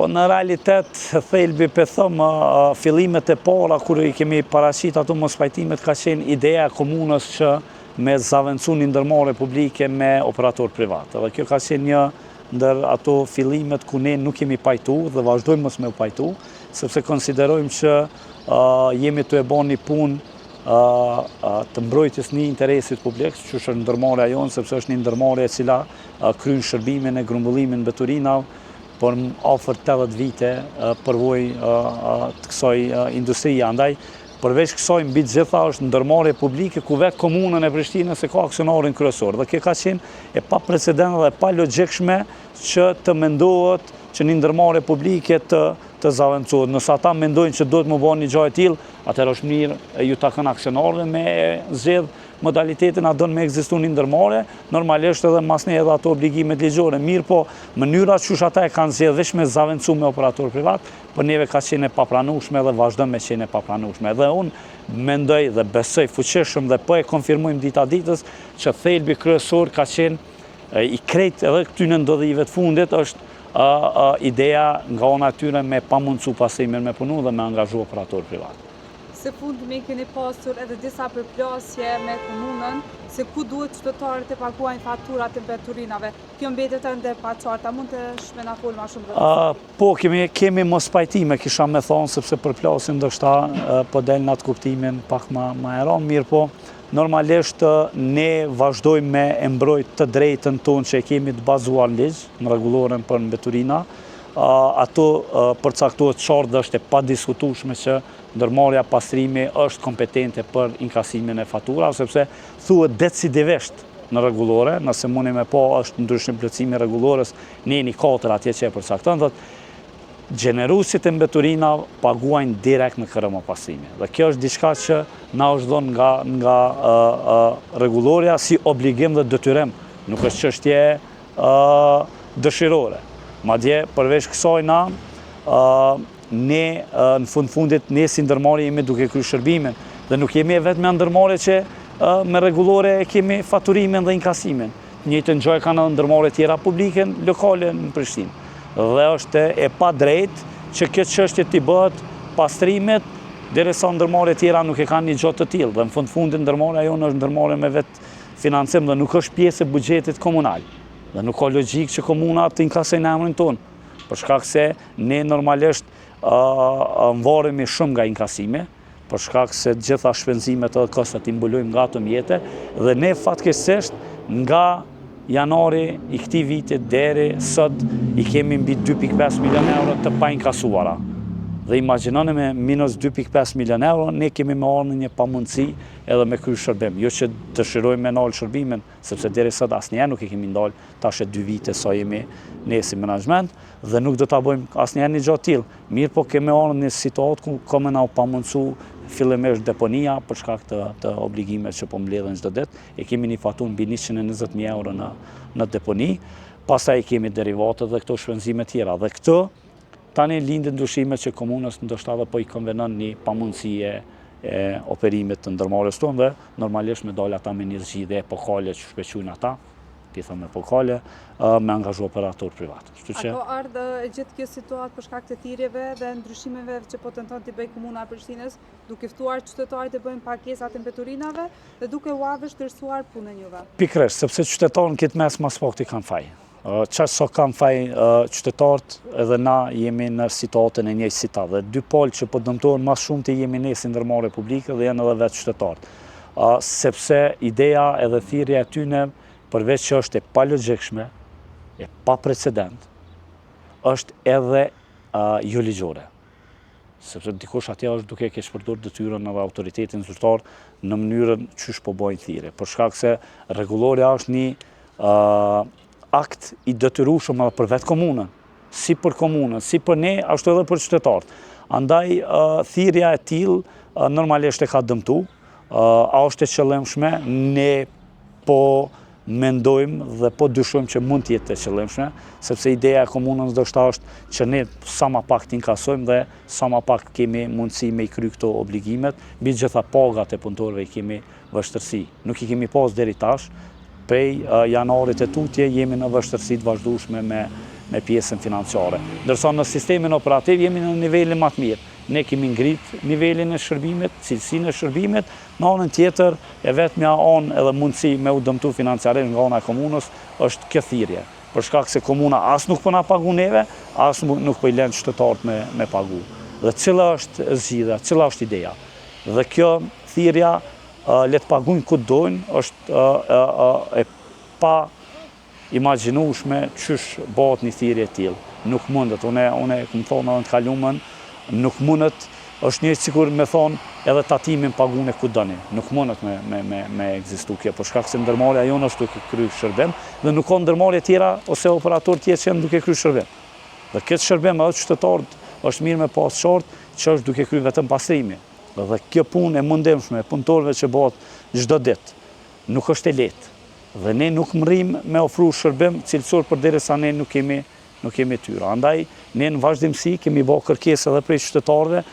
Po në realitet, thelbi për thëmë, fillimet e para, kur i kemi paraqit ato mos pajtimet, ka qenë ideja e komunës që me zaventsu një ndërmarrje publike me operator privat. Dhe kjo ka qenë një ndër ato fillimet ku ne nuk kemi pajtu dhe vazhdojmë mos me u pajtu, sepse konsiderojmë që jemi të e bon një punë të mbrojtjes një interesit publik, që është ndërmarrja jonë, sepse është një ndërmarrje e cila kryen shërbimin e grumbullimin mbeturinave për afër 80 vite përvoj të kësaj industrie. Andaj, përveç kësaj mbi të gjitha është ndërmarrje publike ku vetë komunën e Prishtinës e ka aksionarin kryesor. Dhe kjo ka qenë e pa precedent dhe pa logjikshme që të mendohet që një ndërmarrje publike të zaventsohet. Nëse ata mendojnë që duhet më bëni një gjë e tillë, atëherë është mirë ju takon aksionarëve me zgjedh modalitetin a don me ekzistu një ndërmarrje, normalisht edhe masne edhe ato obligimet ligjore. Mirë po, mënyra qysh ata e kanë zgjedhë veç me zaventsu me operator privat, për neve ka qenë e papranueshme dhe vazhdon me qenë e papranueshme. Dhe unë mendoj dhe besoj fuqishëm dhe po e konfirmojmë dita ditës që thelbi kryesor ka qenë i krejt edhe këtyre ndodhive të fundit është ideja nga ana tyre me pamundsu pasimin me punu dhe me angazhu operator privat. Se fundmi keni pasur edhe disa përplasje me komunën se ku duhet qytetarët të paguajnë faturat e mbeturinave. Kjo mbetet ende pa qarta, mund të shmena fol ma shumë rrëndësi? Po, kemi mos pajtime, kisha me thonë, sepse përplasin ndoshta po del në atë kuptimin pak ma e ranë, mirë po, normalisht ne vazhdojmë me e mbrojt të drejtën tonë që e kemi të bazuar në ligj, në rregulloren për mbeturina. Ato përcaktohet qartë dhe është e pa diskutueshme që ndërmarrja pastrimi është kompetente për inkasimin e fatura, sepse thuhet decidivisht në rregullore, nëse mundi me pa është ndryshim plotësimi rregullores, në 4 atje që e përcakton, thotë gjeneruesit e mbeturinave paguajnë direkt në KRM pastrimi. Dhe kjo është diçka që na është dhënë nga rregulloria si obligim dhe detyrim, nuk është çështje dëshirore. Madje përveç kësaj ne në fundit ne si ndërmarrje jemi duke kryer shërbimin dhe nuk jemi vetëm me ndërmarrje që me rregullore e kemi faturimin dhe inkasimin. Njëjtën gjë kanë edhe ndërmarrje tjera publike lokale në Prishtinë. Dhe është e padrejtë që kjo çështje t'i bëhet pastrimet derisa ndërmarrje tjera nuk e kanë një gjë të tillë. Dhe në fundit ndërmarrja jonë është ndërmarrje me vetë financim dhe nuk është pjesë e buxhetit komunal. Dhe nuk ka logjik që komuna të inkasojnë emrin tonë, për shkak se ne normalisht mvaremi shumë nga inkasime, për shkak se gjitha shpenzimet edhe kostat i mbulojmë nga ato mjete, dhe ne fatkeqësisht nga janari i këtij viti deri sot i kemi mbi 2.5 milion euro të pa inkasuara. Dhe imagjinoni me minus 2.5 milion euro, ne kemi me arë në një pamundësi edhe me kryer shërbim. Jo që dëshirojmë me ndalë shërbimin, sepse deri sot asnjëherë nuk e kemi ndalë, tash e 2 vite sa jemi ne si menaxhment, dhe nuk do ta bëjmë asnjëherë një gjë të tillë. Mirë po kemi arë në një situatë ku kemi na pamundsu fillimisht deponia për shkak të obligimeve që po mbledhen çdo ditë, e kemi një faturë mbi 120.000 euro në deponi, pastaj kemi derivatet dhe këto shpenzime tjera. Dhe këto tani lindin ndryshimet që komunës ndoshta edhe po i konvenon një pamundësi e operimit të ndërmarrjes tonë dhe normalisht me dalë ata me një zgjidhje epokale që shpequjnë ata, ti thëmë epokale, me angazhu operator privat. A ka ardhur gjithë kjo situatë për shkak të thirrjeve dhe ndryshimeve që po tenton t'i bëjë Komuna e Prishtinës, duke ftuar qytetarët të bëjnë pagesat e mbeturinave dhe duke u avështirësuar punën juve? Pikërisht, sepse qytetarët në këtë mes mas pakti kanë faj. Qaqë sa kanë faj qytetarët edhe na jemi në situatën e njëjtë si ta dhe dy palë që po dëmtojnë mas shumë të jemi ne si ndërmarrje publike dhe janë edhe vetë qytetarët. Sepse ideja edhe thirrja e tyre përveç që është e pa logjikshme, e pa precedent, është edhe jo ligjore. Sepse dikush atje është duke keq përdorur detyrën edhe autoritetin zyrtar në mënyrën çysh po bëjnë thirrje. Për shkak se rregulloria është një akt i detyrueshëm edhe për vetë komunën, si për komunën, si për ne, ashtu edhe për qytetarët. Andaj thirrja e tillë normalisht e ka dëmtu, është e qëllimshme, ne po mendojmë dhe po dyshojmë që mund të jetë e qëllimshme, sepse ideja e komunës ndoshta është që ne sa më pak të inkasojmë dhe sa më pak kemi mundësi me i kry këto obligimet, mbi gjitha pagat e punëtorëve i kemi vështirësi. Nuk i kemi pas deri tash, prej janarit e tutje jemi në vështirësi të vazhdueshme me pjesën financiare. Ndërsa në sistemin operativ jemi në nivelin më të mirë. Ne kemi ngrit nivelin e shërbimet, cilësinë e shërbimet, në anën tjetër e vetmja anë edhe mundësi me u dëmtu financiarisht nga ana e komunës është kjo thirrje. Për shkak se komuna as nuk po na pagu neve, as nuk po i lën qytetarët me pagu. Dhe cila është zgjidhja, cila është ideja. Dhe kjo thirrja le të pagujnë ku dojnë, është e pa imagjinueshme çysh bëhet një thirrje e tillë. Nuk mundet, unë kam thonë edhe të kaluamën, nuk mundet, është një sikur me thonë edhe tatimin pagune ku dëni. Nuk mundet me ekzistu kjo, për shkak se ndërmarrja jonë është duke kry shërbim dhe nuk ka ndërmarrje tjera ose operator tjetër që janë duke kry shërbim. Dhe këtë shërbim edhe qytetarët është mirë me pas qartë që është duke kry vetëm pastrimi. Dhe kjo punë e mundimshme, e punëtorëve që bëhet çdo ditë, nuk është e lehtë. Dhe ne nuk mrrim me ofru shërbim cilësor përderisa ne nuk kemi tyra. Andaj, ne në vazhdimsi kemi bërë kërkesë edhe prej qytetarëve,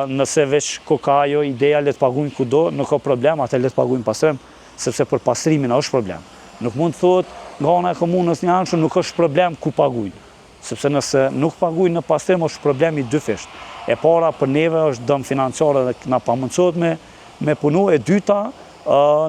nëse veç ka ajo ideja le të pagujnë kudo, nuk ka problem, atë le të pagujnë pastrim, sepse për pastrimin është problem. Nuk mund të thotë nga ana e komunës një anshëm nuk është problem ku pagujnë, sepse nëse nuk pagujnë në pastrim është problemi dyfisht. E para për neve është dëm financiare dhe na pamundsohet me punu, e dyta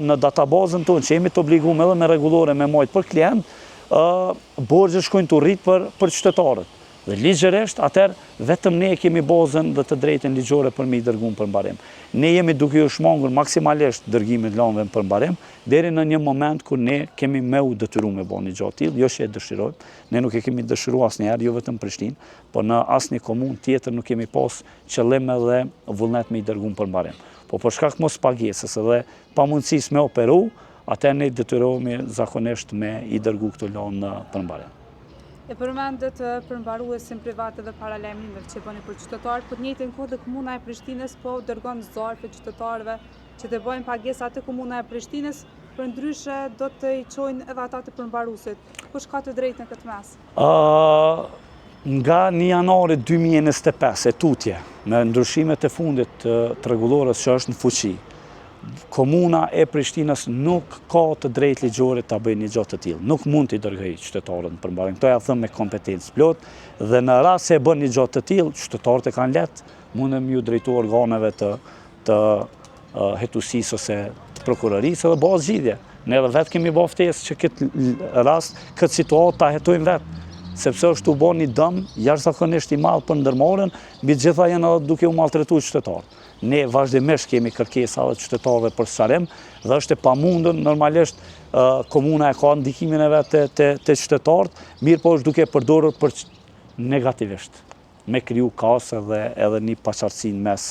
në databazën tonë që jemi të obliguar edhe me rregullore me majt për klient, borxhet shkojnë të rrit për qytetarët. Dhe ligjërisht, atëherë vetëm ne kemi bazën dhe të drejtën ligjore për me i dërguar për mbarim. Ne jemi duke u shmangur maksimalisht dërgimin lëndëve për mbarim, deri në një moment kur ne kemi me u detyruar me bëni gjatë tillë, jo që e dëshirojmë. Ne nuk e kemi dëshiruar asnjëherë, jo vetëm Prishtinë, por në asnjë komunë tjetër nuk kemi pas qëllim edhe vullnet me i dërguar për mbarim. Po për shkak mos pagesës edhe pamundësisë me operu, atëherë ne detyrohemi zakonisht me i dërgu këto lëndë për mbarim. E përmendet përmbaruesin privat edhe paralajmërimet që bëni për qytetarët, për të njëjtën kohë dhe komuna e Prishtinës po dërgon zarfe qytetarëve që të bëjnë pagesa te komuna e Prishtinës, përndryshe do të i çojnë edhe ata të përmbaruesit. Kush ka të drejtën në këtë mes? Nga 1 janari 2025 e tutje, me ndryshimet e fundit të rregullores që është në fuqi, komuna e Prishtinës nuk ka të drejtë ligjore ta bëjë një gjë të tillë. Nuk mund t'i dërgojë qytetarët në përmbarim. Kto ja them me kompetencë plot dhe në rast se e bën një gjë të tillë, qytetarët e kanë lehtë, mundem ju drejtu organeve të hetusisë ose të prokurorisë dhe bëhet zgjidhje. Ne edhe vetë kemi bërë ftesë që këtë rast, këtë situatë ta hetojmë vetë, sepse është u bën një dëm jashtëzakonisht i madh për ndërmarrjen, mbi të gjitha janë edhe duke u maltretuar qytetarët. Ne vazhdimisht kemi kërkesa dhe qytetarëve për sqarim dhe është e pamundur, normalisht komuna e ka ndikimin e vet te qytetarët, mirë po është duke përdorur për negativisht, me kriju kaos dhe edhe një paqartësi mes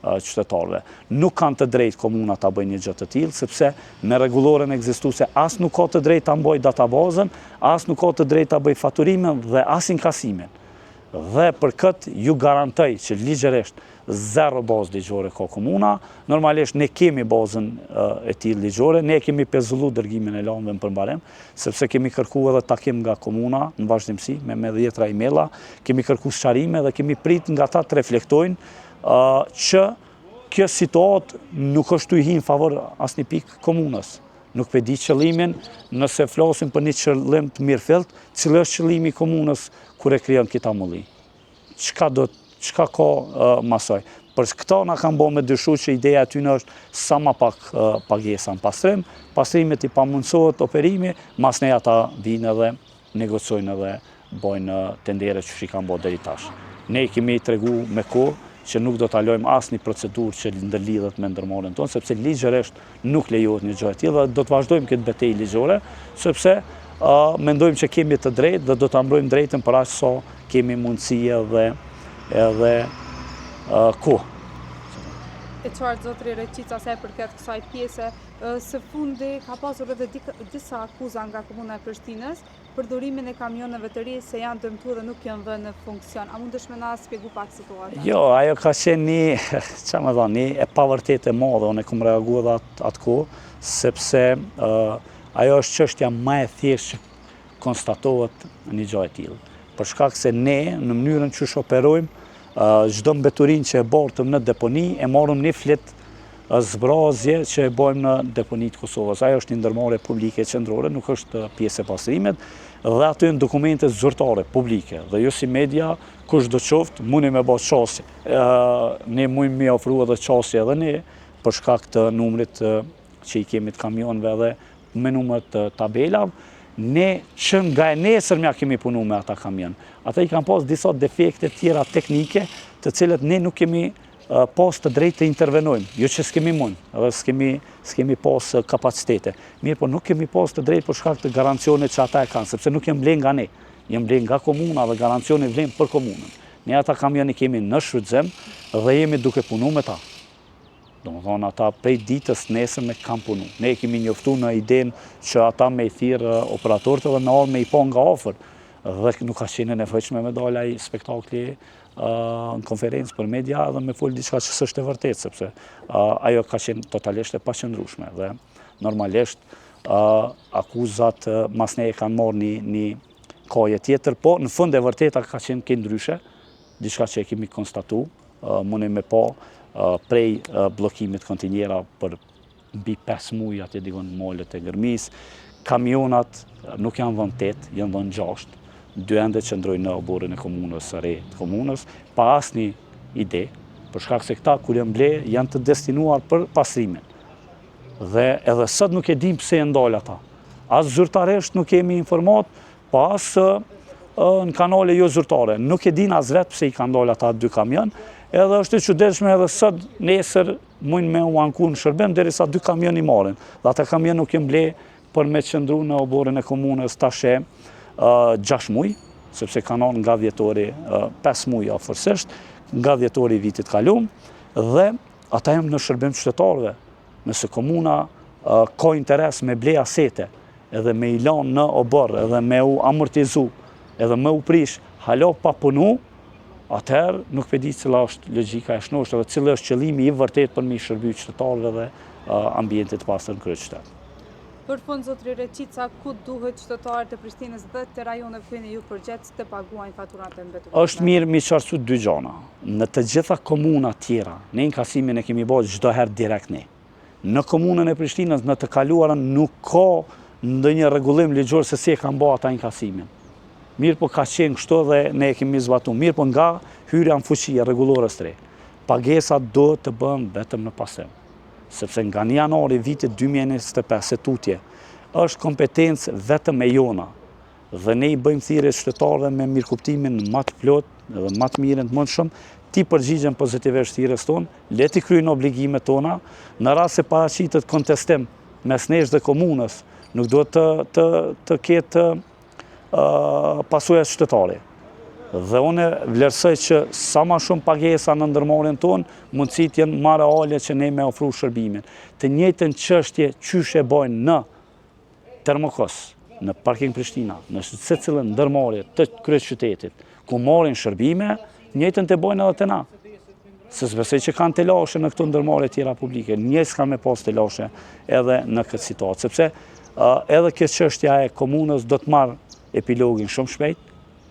qytetarëve. Nuk kanë të drejtë komuna ta bëjë një gjë të tillë, sepse me rregulloren ekzistuese as nuk ka të drejtë ta mbajë databazën, as nuk ka të drejtë ta bëjë faturimin dhe as inkasimin. Dhe për këtë ju garantoj që ligjërisht zero bazë ligjore ka komuna, normalisht ne kemi bazën e tillë ligjore, ne kemi pezullu dërgimin e lëndëve në përmbarim, sepse kemi kërkuar edhe takim nga komuna në vazhdimsi me 10 emaila, kemi kërkuar sqarime dhe kemi prit nga ata të reflektojnë që kjo situatë nuk është të i hinë favor asnjë pikë komunës. Nuk pe di qëllimin, nëse flasim për një qëllim të mirëfillt, cili është qëllimi i komunës kur e krijon këtë amulli. Çka ka masoj. Për këto na kanë bërë me dyshu që ideja e tyre është sa më pak pagesa në pastrim, pastrimet i pamundsohet operimi, mas ne ata vinë edhe negociojnë edhe bojnë tendere që i kanë bërë deri tash. Ne kemi tregu me kohë që nuk do ta lojmë asnjë procedurë që ndërlidhet me ndërmarrjen tonë, sepse ligjërisht nuk lejohet një gjë e tillë dhe do të vazhdojmë këtë betejë ligjore, sepse mendojmë që kemi të drejtë dhe do ta mbrojmë drejtën për aq sa kemi mundësi edhe kohë. E qartë zotri Reqica sa e përket kësaj pjese, së fundi ka pasur edhe disa akuza nga komuna e Prishtinës për durimin e kamioneve të ri se janë dëmtuar dhe nuk janë vënë në funksion. A mundesh me na shpjegu pak situatën? Jo, ajo ka qenë një e pavërtetë e madhe, unë kam reaguar atë kohë, sepse ajo është çështja më e thjeshtë që konstatohet një gjë e tillë. Për shkak se ne në mënyrën që operojmë çdo mbeturin që e bortëm në deponi, e morëm një flet zbrazje që e bojmë në deponitë Kosovës. Ajo është një ndërmarrje publike qendrore, nuk është pjesë e pastrimet dhe aty në dokumente zyrtare, publike, dhe jo si media, kush do qoftë, muni me bo qasje. Ne mujmë me ofru edhe qasje edhe ne, për shkak të numrit që i kemi të kamionve dhe me numër të tabelav, ne që nga e nesër mja kemi punu me ata kamion. Ata i kanë pas disa defekte tjera teknike, të cilët ne nuk kemi pas të drejtë të intervenojmë, jo që s'kemi mund, edhe s'kemi pas kapacitete. Mirë, po nuk kemi pas të drejtë për shkak të garancionit që ata e kanë, sepse nuk jem blen nga ne, jem blen nga komuna dhe garancioni vlen për komunën. Ne ata kamioni kemi në shfrytëzim dhe jemi duke punu me ta. Do më thonë, ata prej ditës nesër me kam punu. Ne kemi njoftu në idenë që ata me i thirë operatorët dhe me orë me i po nga ofër, dhe nuk ka qenë nevojshme me dala i spektakli në konferencë për media dhe me folë diçka që s'është e vërtetë, sepse ajo ka qenë totalisht e paqëndrueshme dhe normalisht akuzat mas ne e kanë marrë një kaje tjetër, po në fund e vërteta ka qenë këtë ndryshe, diçka që e kemi konstatu, mundi me pa prej blokimit kontinjera për mbi 5 muaj atë dikon molet e Gërmis, kamionat nuk janë dhënë 8, janë dhënë 6, 2 ende që ndrojnë në oborrin e komunës së re të komunës, pa asnjë ide, për shkak se këta kur janë ble janë të destinuar për pasrimin. Dhe edhe sot nuk e dim pse e ndal ata. As zyrtarisht nuk kemi informat, pas në kanale jo zyrtare. Nuk e din as vetë pse i kanë ndal ata 2 kamion, edhe është e çuditshme edhe sot nesër mund me u anku në shërbim derisa 2 kamion i marrin. Dhe ata kamion nuk janë ble për me qëndru në oborrin e komunës tashe 6 muaj, sepse kanë ardhur nga dhjetori 5 muaj afërsisht, nga dhjetori i vitit kalum, dhe ata janë në shërbim qytetarëve. Nëse komuna ka interes me ble asete, edhe me i lanë në obor, edhe me u amortizu, edhe me u prish, halo pa punu, atëherë nuk pe di cila është logjika e shnoshtë dhe cili është qëllimi i vërtet për me i shërby qytetarëve dhe ambientit pastër në kryeqytet. Për fund, zotëri Reqica, ku duhet qytetarët e Prishtinës dhe të rajoneve ku jeni ju përgjithë të paguajnë faturat e mbetura? Është mirë mi qartësu 2 gjëra. Në të gjitha komuna tjera, ne inkasimin e kemi bërë çdo herë direkt ne. Në komunën e Prishtinës, në të kaluarën nuk ka ndonjë rregullim ligjor se si e kanë bërë ata inkasimin. Mirë po ka qenë kështu dhe ne e kemi zbatuar. Mirë po nga hyrja në fuqi e rregullorës së re, pagesat do të bëhen vetëm në pasim. Sepse nga 1 janari vitit 2025 se tutje, është kompetencë vetëm e jona. Dhe ne i bëjmë thirrje qytetarëve me mirëkuptimin më të plot dhe më të mirën të mundshëm, ti përgjigjen pozitivisht thirrjes tonë, le ti kryejnë obligimet tona, në rast se paraqitet kontestim mes nesh dhe komunës, nuk duhet të ketë pasuja qytetare. Dhe unë vlerësoj që sa ma shumë pagesa në ndërmarrjen tonë, mundësit jenë ma reale që ne me ofru shërbimin. Të njëjtën çështje qysh e bojnë në Termokos, në Parking Prishtina, në secilën ndërmarrje të kryeqytetit, ku marrin shërbime, njëjtën të bojnë edhe të na. Se s'besoj që kanë telashe në këto ndërmarrje tjera publike, njësë ka me pas telashe edhe në këtë situatë, sepse edhe këtë çështja e komunës do të marrë epilogin shumë shpejt,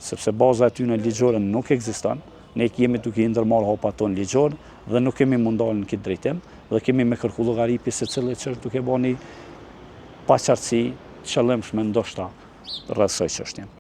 sepse baza e tyre ligjore nuk ekziston. Ne jemi duke i ndërmarrë hopat tonë ligjor dhe nuk kemi mundalë në këtë drejtim dhe kemi me kërku llogaripi secili që duke bënë paqartësi qëllimshme ndoshta rreth kësaj çështje.